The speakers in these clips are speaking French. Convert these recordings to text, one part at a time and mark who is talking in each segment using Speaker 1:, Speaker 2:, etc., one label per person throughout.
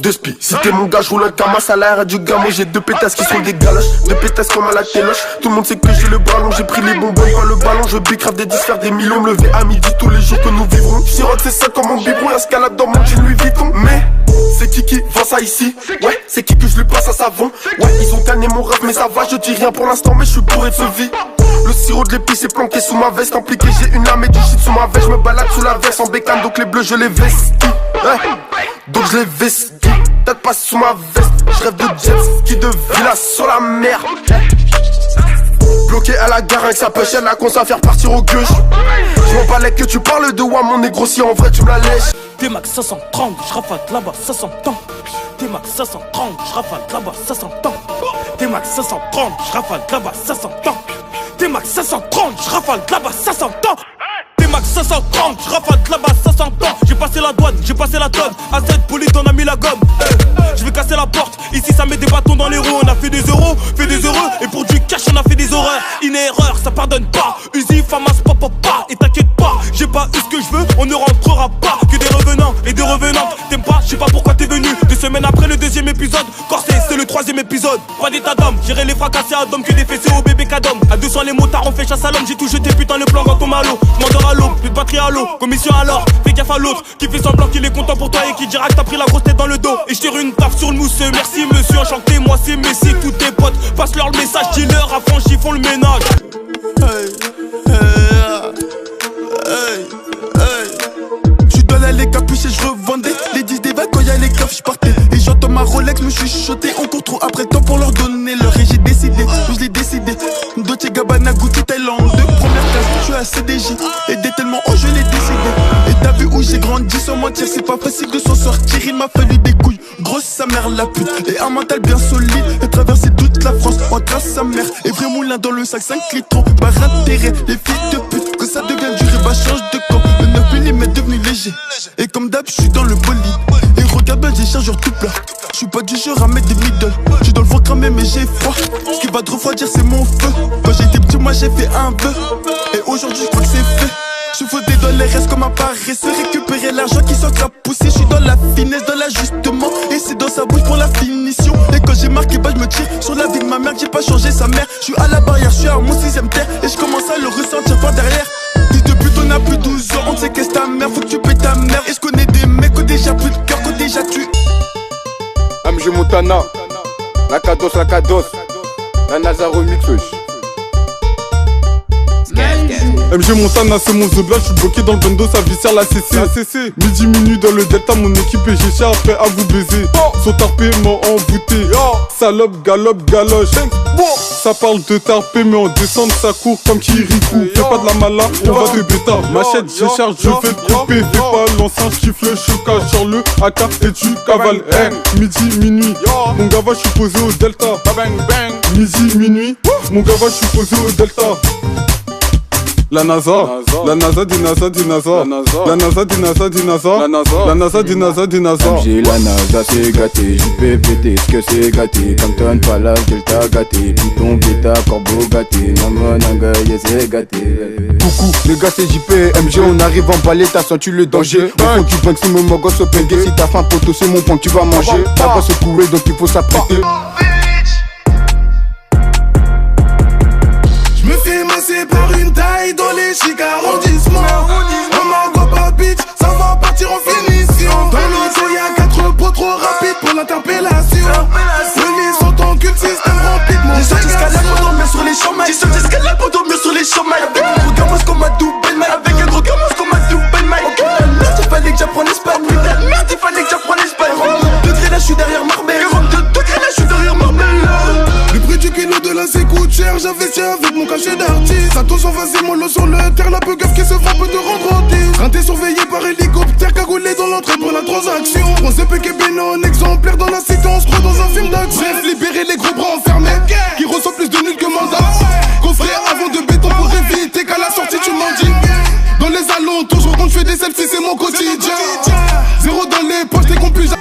Speaker 1: deux spies. Si t'es mon gars, je roule un camas à l'arrêt du gamin. J'ai deux pétasses qui sont des galoches, deux pétasses comme à la téloche. Tout le monde sait que j'ai le ballon, j'ai pris les bonbons, pas le ballon. Je bicrave des 10, faire des millions, me lever à midi tous les jours que nous vivrons. Sirote c'est ça comme mon biberon, escalade dans mon jean Louis Vuitton. Mais c'est qui vend ça ici? Ouais, c'est qui que je lui passe à savon? Ouais, ils ont tanné mon rêve mais ça va, je dis rien pour l'instant mais je suis bourré de ce vie. Le sirop de l'épice est planqué sous ma veste, impliqué j'ai une lame et du shit sous ma veste. Je me balade sous la veste en bécane, donc les bleus je les vestis, donc je les vestis. Tête pas sous ma veste, je rêve de jet ski de villa sur la mer. Bloqué à la gare avec sa pêche, elle a qu'on à faire partir au gueuche. Je m'en balais que tu parles de moi, mon négro, si en vrai tu me la lèches.
Speaker 2: T-Max 530, je rafale là-bas, ça s'entend. T-Max 530, je rafale là-bas, ça s'entend. T-Max 530, je rafale là-bas, ça s'entend. T-Max 530, je rafale là-bas, ça s'entend. T-Max 530, je rafale là-bas, ça s'entend. J'ai passé la douane, j'ai passé la tonne. À cette police, on a mis la gomme. Je vais casser la porte, ici ça met des bâtons dans les roues. On a fait des euros, et pour du cash on a fait des horreurs. Une erreur, ça pardonne pas. Uzi, Famas, papa, et t'inquiète pas, j'ai pas eu ce que je veux, on ne rentrera pas. Que des revenants et des revenantes. T'aimes pas, je sais pas pourquoi t'es venu. 2 semaines après le deuxième épisode, Corsé, c'est le 3e épisode. Pas d'état d'homme, j'irai les fracasser à d'hommes que des fessés au bébé cadom. À 200 les motards, on fait chasse à l'homme. J'ai tout jeté, putain, le plan dans ton malo. J'm'endors à l'eau, plus de batterie à l'eau. Commission alors, fais gaffe à l'autre qui fait semblant qu'il est content pour toi et qui dira que t'as pris la grosse tête dans le dos. Et je tire une taf sur le mousseux, merci monsieur, enchanté, moi c'est Messi. Tous tes potes, passe-leur le message, dis-leur, affranchis, font le ménage.
Speaker 3: J'suis dans l'allée capuché, j'revendais les 10 des vagues quand y'a les keufs, j'partais. Et j'entends ma Rolex me chuchoter. On court trop après le temps pour leur donner l'heure. Et j'ai décidé, je l'ai décidé. Dolce Gabbana, Gucci, Thaïlande. Première classe, j'suis à CDJ. Et dès tellement haut, je l'ai décidé. Et t'as vu où j'ai grandi sans mentir, c'est pas facile de s'en sortir. Il m'a fallu des couilles, grosse sa mère la pute. Et un mental bien solide. Et traverser toute la France en trace sa mère. Et vrai moulin dans le sac, 5 litres. Par intérêt, les filles de pute. Que ça devient dur et bah change de camp. Le 9 mm est devenu léger. Et comme d'hab, j'suis dans le bolide. Et regarde bien, j'ai chargeur tout plat. J'suis pas du genre à mettre des middle. J'suis dans le ventre cramé, mais j'ai froid. Ce qui va te refroidir, c'est mon feu. Quand j'étais petit, moi j'ai fait un vœu. Et aujourd'hui, j'crois que c'est fait. J'suis faux des dollars, reste comme un paresseux. Récupérer l'argent qui sort la poussée. J'suis dans la finesse, dans l'ajustement. Et c'est dans sa bouche pour la finition. Et quand j'ai marqué, bah j'me tire sur la vie de ma mère. J'ai pas changé sa mère. J'suis à la barrière, j'suis à mon 6ème terre. Et j'commence à le ressentir par derrière. Fils de pute, on a plus 12 ans. On sait qu'est-ce ta mère, faut que tu payes ta mère. Et j'connais des mecs qui ont déjà plus de cœur, qui ont déjà tué.
Speaker 4: MG Montana, la cados, la NASA remix wesh.
Speaker 5: MG Montana c'est mon zebla, j'suis bloqué dans le bando, sa viscère la CC. Midi minuit dans le delta, mon équipe est GCA, prêt à vous baiser. Sont tarpés, m'ont envoûté. Salope, galope, galoche. Ça parle de tarpé, mais en descente ça court comme Kirikou. Fais pas de la mala, on va te bêta. Machette, je charge, je fais couper. Fais pas l'enceinte, j'gifle, je cache sur le AK et tu cavales. Midi, minuit, mon gava, j'suis posé au delta. Midi, minuit, mon gava, j'suis posé au delta. La NASA, la NASA du NASA du NASA, la NASA du NASA du NASA, la NASA du NASA du NASA.
Speaker 4: J'ai la NASA c'est gâté, JPPT ce que c'est gâté. Canton Palace Delta gâté, Python Beta Corbeau gâté, Nama Nanga c'est gâté. Coucou les gars c'est JP, MG on arrive en balai, t'as senti le danger. Au fond du bank c'est mon gosse au pengue, si t'as faim poteau c'est mon point que tu vas manger. Ça va secouer donc il faut s'apprêter.
Speaker 3: C'est par une taille dans les chic arrondissements. Maman pas bitch, ça va partir en finition. Dans l'auto y'a 4 pots trop rapides pour l'interpellation. Les sont en cul, système rapidement. J'ai sorti escalade pour dormir sur les chemins. J'ai sorti escalade pour dormir sur les chemins. Avec un gros gamin comme à Dubaï. Avec un gros gamin comme à Dubaï. Merde, il fallait que j'apprenne l'Espagne. Merde, il fallait que j'apprenne l'Espagne. 42 degrés là, j'suis derrière Marbella. 42 degrés là, j'suis derrière Marbella. Le prix du kilo de là, c'est coûte cher. J'investis avec mon cachet d'artiste. Ça touche en vas-y, mollo sur le terre. La peu gaffe qui se frappe peut te rendre autiste. Quand t'es surveillé par hélicoptère, cagoulé dans l'entrée pour la transaction. On sait que Beno, un exemplaire dans la cité, on se croit dans un film d'action. Bref, libérer les gros bras enfermés qui reçoivent plus de nuls que mandat. Coffret avant de béton pour éviter qu'à la sortie tu m'en dis. Dans les salons, toujours quand je fais des selfies, c'est mon quotidien. Zéro dans les poches, t'es compliqué.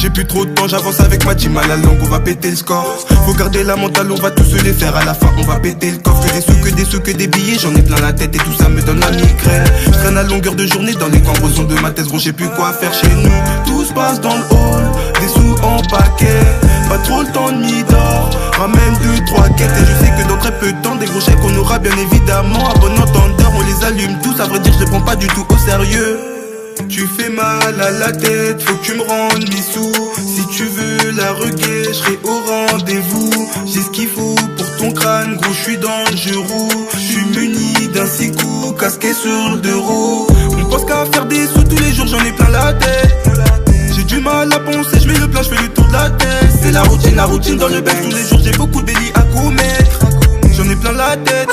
Speaker 3: J'ai plus trop de temps, j'avance avec ma team à la langue, on va péter le score. Faut garder la mentale, on va tous se les faire. À la fin, on va péter le coffre. Que des sous, que des sous, que des billets. J'en ai plein la tête et tout ça me donne la migraine. Je traîne à longueur de journée dans les coins gros de ma tête, gros, j'ai plus quoi faire chez nous. Tout se passe dans le hall, des sous en paquet. Pas trop le temps de mi-d'or. Ramène 2-3 quêtes et je sais que dans très peu de temps, des gros chèques on aura bien évidemment. À bon entendeur, on les allume tous. À vrai dire, je les prends pas du tout au sérieux. Tu fais mal à la tête, faut que tu me rendes mes sous. Si tu veux la requête, je serai au rendez-vous. J'ai ce qu'il faut pour ton crâne, gros, je suis dangereux. Je suis muni d'un 6 coups, casqué sur le 2 roues. On pense qu'à faire des sous tous les jours, j'en ai plein la tête. J'ai du mal à penser, je mets le plein, je fais le tour de la tête. C'est la routine dans le bain. Tous les jours j'ai beaucoup de délits à commettre. J'en ai plein la tête.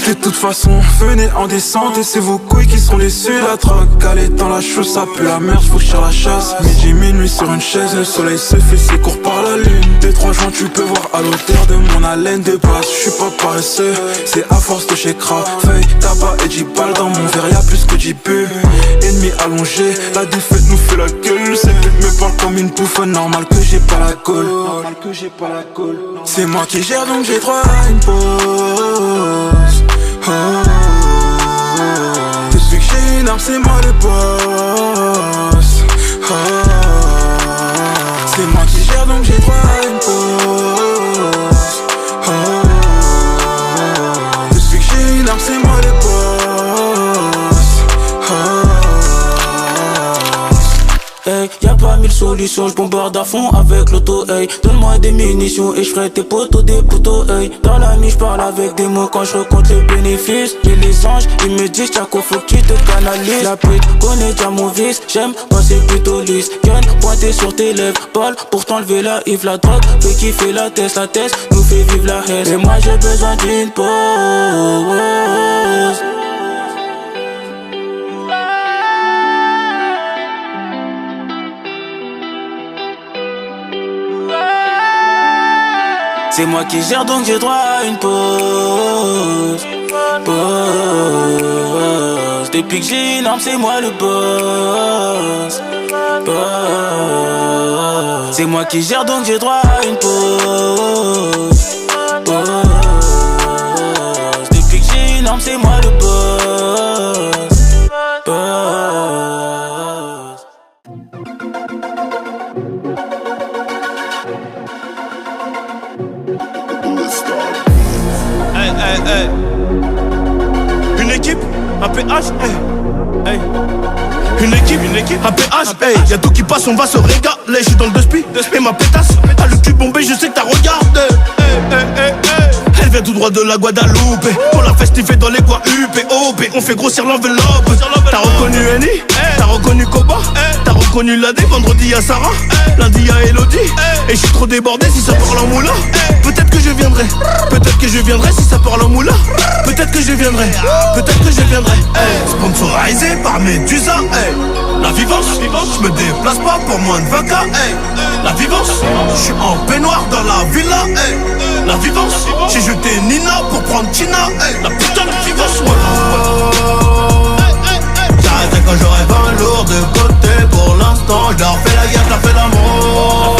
Speaker 6: De toute façon, venez en descente et c'est vos couilles qui sont déçues. La drogue, elle est dans la chose, ça pue la merde, faut que je tire la chasse. Midi, minuit sur une chaise, le soleil se fait, c'est court par la lune. 2-3 joints, tu peux voir à l'auteur de mon haleine de base. Je suis pas paresseux, c'est à force de chez Kra. Feuille, tabac et 10 balles dans mon verre, y'a plus que 10 bulles. Ennemi allongé, la défaite nous fait la gueule. C'est qu'elle me parle comme une pouffe, normal que j'ai pas la colle. C'est moi qui gère donc j'ai droit à une pause. Depuis que j'ai une arme, c'est moi le boss. C'est moi qui gère donc j'ai droit à une pause. Depuis que j'ai une arme, c'est moi le boss. Hey, y'a pas 1000 solutions, j'bombarde à fond avec l'auto, hey. Donne-moi des munitions et j'ferai tes potos des poteaux, hey. Dans la nuit j'parle avec des mots quand j'recompte les bénéfices. Et les anges, ils me disent Tiako, faut que tu te canalises. La pute connaît déjà mon vice, j'aime quand c'est plutôt lisse. Gun pointé sur tes lèvres, balle pour t'enlever la hive. La drogue fait kiffer la tête nous fait vivre la haine. Et moi j'ai besoin d'une pause. C'est moi qui gère donc j'ai droit à une pause. Depuis que j'ai une arme c'est moi le boss. C'est moi qui gère donc j'ai droit à une pause. Depuis que j'ai une arme c'est moi le boss.
Speaker 2: Hey. Une équipe, un PH, hey. Une équipe, un PH, hey. Y'a tout qui passe, on va se régaler. J'suis dans le 2 et ma pétasse a le cul bombé, je sais que t'as regardé. Elle vient tout droit de la Guadeloupe. On l'a festivé dans les coins UPOP. On fait grossir l'enveloppe. T'as reconnu Annie, t'as reconnu Koba, t'as reconnu Ladé. Vendredi y'a Sarah, lundi y'a Elodie. Et j'suis trop débordé si ça parle en moula. Peut-être que je viendrai, si ça parle en moula. Peut-être que je viendrai, Sponsorisé par Medusa, La vivance, j'me déplace pas pour moins de 20K, La vivance, j'suis en peignoir dans la villa, La vivance, j'ai jeté Nina pour prendre Tina, La putain de vivance, j'arrêterai quand j'aurai 20 lourds de côté. Pour l'instant, j'leur fais la guerre, j'leur fais l'amour.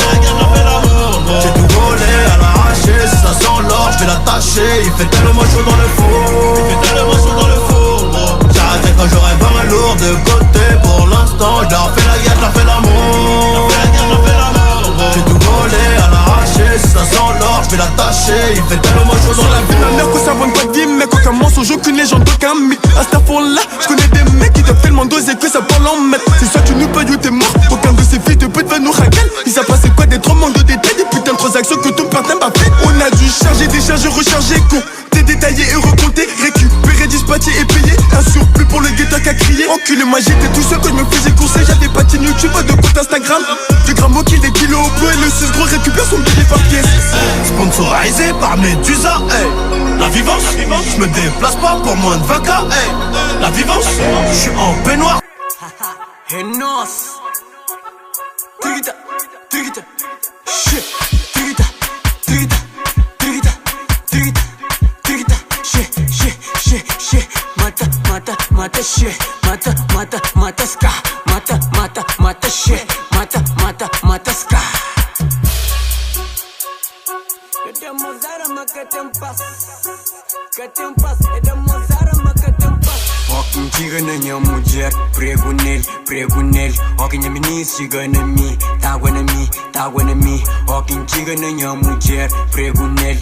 Speaker 2: J'ai tout volé à l'arraché, si ça sent l'or, j'vais l'attacher. Il fait tellement chaud dans le four, j'arrêterai quand j'aurai 20 lourds de côté. Pour l'instant, j'leur fais la guerre, j'leur fais l'amour. J'ai tout volé à l'arraché, si ça sent l'or, j'vais l'attacher. Il fait tellement chaud dans le four.
Speaker 3: La mère que ça vend pas de vie, mec, aucun mensonge, aucune légende, aucun mythe. À cette là, j'connais des mecs qui doivent tellement doser que ça parle en mètres. C'est soit tu nous payes ou t'es mort. Aucun de ces filles de pute va nous raquer. Il s'est passé quoi des trop manques de détails, des putains de transactions que ton père n'a pas fait. On a dû charger, décharger, recharger, con. T'es détaillé et recompté, récupérer, dispatcher et payer. Un surplus pour le ghetto qu'à crier. Enculé, moi j'étais tout seul quand je me faisais courser. J'avais pas de chaîne YouTube, pas de compte Instagram. Du gramme au kill, des kilos au bleu. Et le 6 gros récupère son billet par pièce.
Speaker 2: Sponsorisé par Medusa, La vivance, j'me déplace pas pour moins de 20K, La vivance, j'suis en peignoir.
Speaker 7: mata shit, mata ska, mata shit, mata ska. Que te mozarama, que te paz, que te mozarama, que te paz. Walking chiga na minha mulher, prego nele. Walking na menina, chiga na mim, tágua na mim. Walking chiga na minha mulher, prego nele.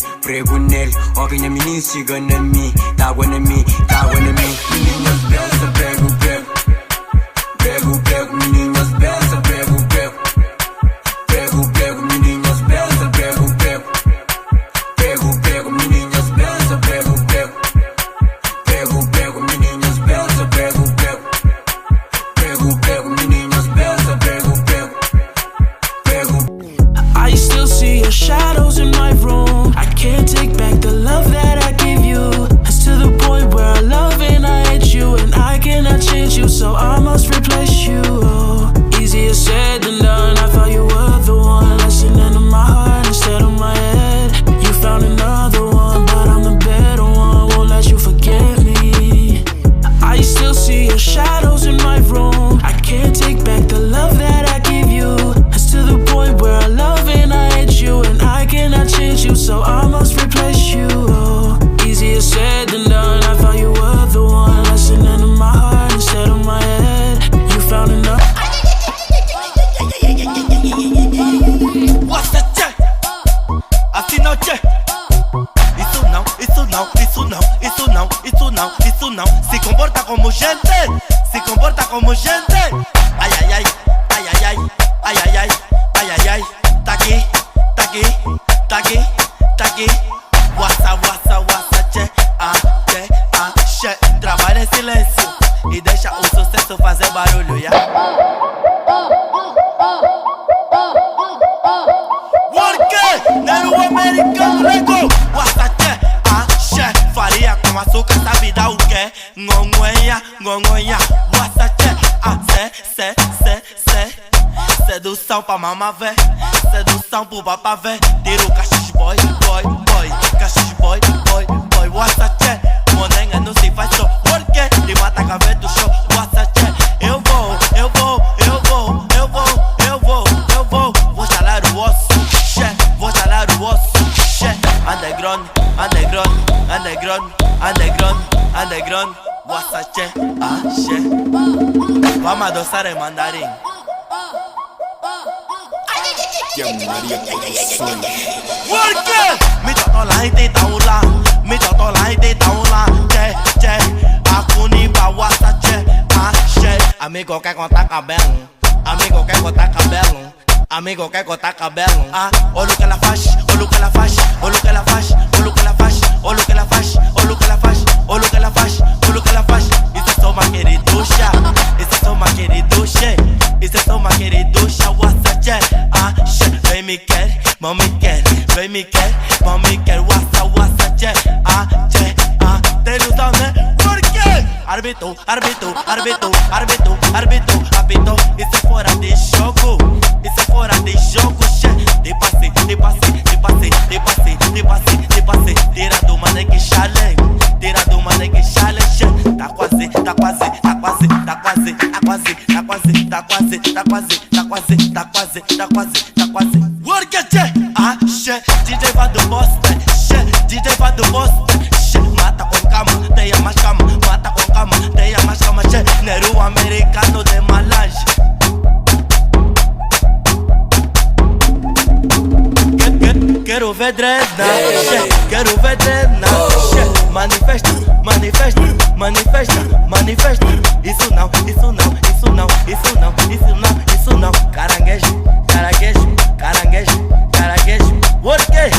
Speaker 7: Walking na menina, chiga na mim, tágua na mim. Meninas belas, prego, meninas belas, prego. Prego, meninas belas, prego. Prego, meninas belas, prego. Prego, meninas belas, prego. Prego, meninas belas, prego.
Speaker 8: I still see your shadows in my room. I can't take back the love that I gave you. It's to the point where I love and I hate you, and I cannot change you, so I must replace you. Oh, easier said than done. I thought you were the one listening to my heart instead of my head. You found another one, but I'm the better one. Won't let you forget me. I still see your shadows in my room. I can't take back the love that I gave you. It's to the point where I love and I hate you, and I cannot change you, so I must replace you. Oh, easier said than done. I thought you were the one listening to my heart instead of my head. You found enough.
Speaker 2: What's that check? I see no check. Isso não. Se comporta como gente. Ai, ai, ai. Tá aqui. Wassa, che. Trabalha em silêncio e deixa o sucesso fazer barulho, yeah. Porque Nero americano lego. Wassa, che. Faria com açúcar, sabe dar o quê? Ngongonha. Wassa, che. Sedução pra mama ver, sedução pro papá ver. Tira o cachis boy. Cachis boy. Wassa, che. Monenga não se faz só. Porque ele mata a gaveta do show. Wassa, che. Eu vou. Vou jalar o osso, che. Underground. Wassa, che. Vamos adoçar em mandarim. Porque me toto la gente tá lá, che. Akuni ba wassa, che. Amigo quer cortar cabelo. Olha o que ela faz. Isso é só uma queriducha. Wassa, che. Vem me quer, mami quer. Wassa, che. Tem ilusão, né? Por quê? Árbitro, apito. Isso é fora de jogo, che. De passe. Tira do mané que chale, che. Tá quase. Porque, che. DJ vai do boss, che. Mata com cama, tenha mais cama. Che. Nero americano de malange. Quero ver drena, che. Manifesta. Isso não. Caranguejo. Por quê?